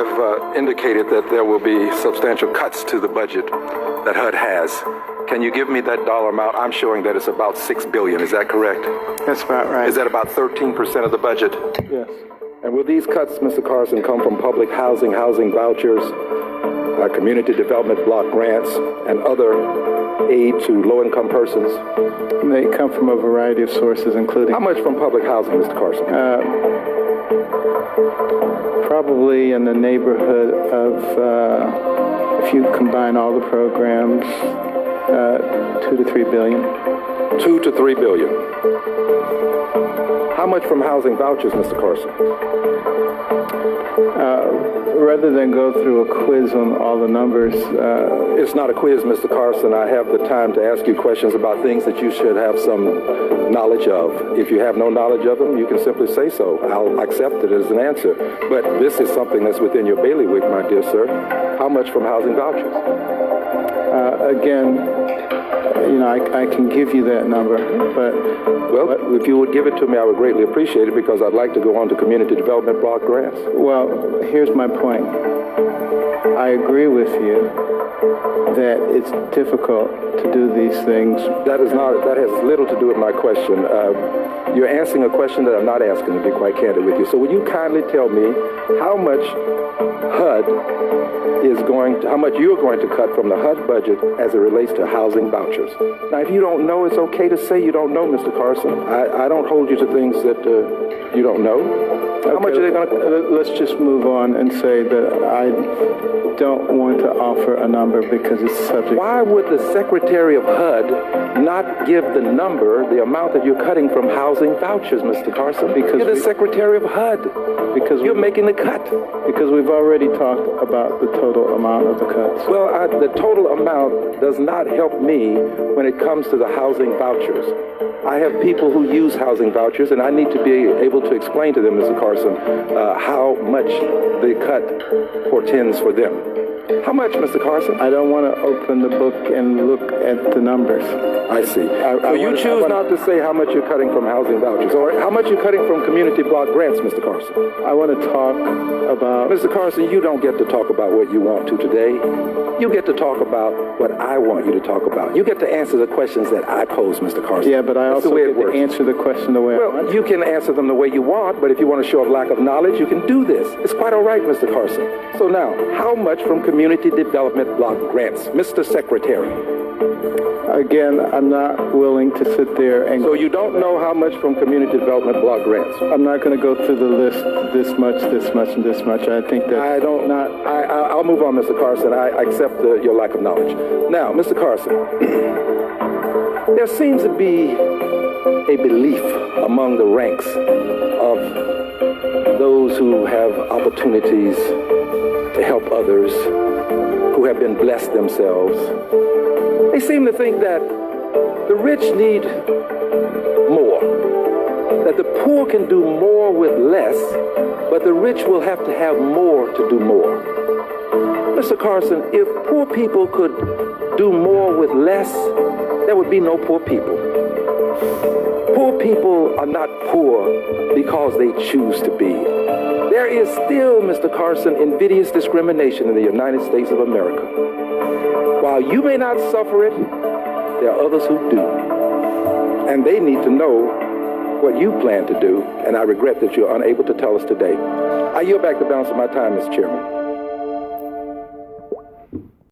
have indicated that there will be substantial cuts to the budget that HUD has. Can you give me that dollar amount? I'm showing that it's about $6 billion. Is that correct? That's about right. Is that about 13% of the budget? Yes. And will these cuts, Mr. Carson, come from public housing, housing vouchers, community development block grants, and other aid to low-income persons? They come from a variety of sources, including... How much from public housing, Mr. Carson? Probably in the neighborhood of, if you combine all the programs, 2 to 3 billion. 2 to 3 billion. How much from housing vouchers, Mr. Carson? Rather than go through a quiz on all the numbers... It's not a quiz, Mr. Carson. I have the time to ask you questions about things that you should have some knowledge of. If you have no knowledge of them, you can simply say so. I'll accept it as an answer. But this is something that's within your bailiwick, my dear sir. How much from housing vouchers? Again, you know, I can give you that number, but... Well, if you would give it to me, I would greatly appreciate it, because I'd like to go on to community development block grants. Well, here's my point. I agree with you that it's difficult to do these things. That has little to do with my question. You're answering a question that I'm not asking, to be quite candid with you. So would you kindly tell me how much how much you're going to cut from the HUD budget as it relates to housing vouchers? Now, if you don't know, it's okay to say you don't know, Mr. Carson. I don't hold you to things that you don't know. How much are they going to... Let's just move on and say that I don't want to offer a number because it's subject... Why would the Secretary of HUD not give the number, the amount that you're cutting from housing vouchers, Mr. Carson? Because you're the Secretary of HUD. Because you're making the cut. Because we've already talked about the total amount of the cuts. Well, the total amount does not help me when it comes to the housing vouchers. I have people who use housing vouchers, and I need to be able to explain to them, Mr. Carson, how much the cut portends for them. How much, Mr. Carson? I don't want to open the book and look at the numbers. I see. So you choose not to say how much you're cutting from housing vouchers, or how much you're cutting from community block grants, Mr. Carson. I want to talk about... Mr. Carson, you don't get to talk about what you want to today. You get to talk about what I want you to talk about. You get to answer the questions that I pose, Mr. Carson. Yeah, but I also get to answer the question the way I want. Well, you can answer them the way you want, but if you want to show a lack of knowledge, you can do this. It's quite all right, Mr. Carson. So now, how much from community development block grants, Mr. Secretary? Again, I'm not willing to sit there and... So you don't know how much from community development block grants? I'm not going to go through the list, this much, this much, and this much. I think that... I'll move on, Mr. Carson. I accept your lack of knowledge. Now, Mr. Carson, there seems to be a belief among the ranks of those who have opportunities to help others, who have been blessed themselves. They seem to think that the rich need more, that the poor can do more with less, but the rich will have to have more to do more. Mr. Carson, if poor people could do more with less, there would be no poor people. Poor people are not poor because they choose to be. There is still, Mr. Carson, invidious discrimination in the United States of America. While you may not suffer it, there are others who do. And they need to know what you plan to do, and I regret that you're unable to tell us today. I yield back the balance of my time, Mr. Chairman.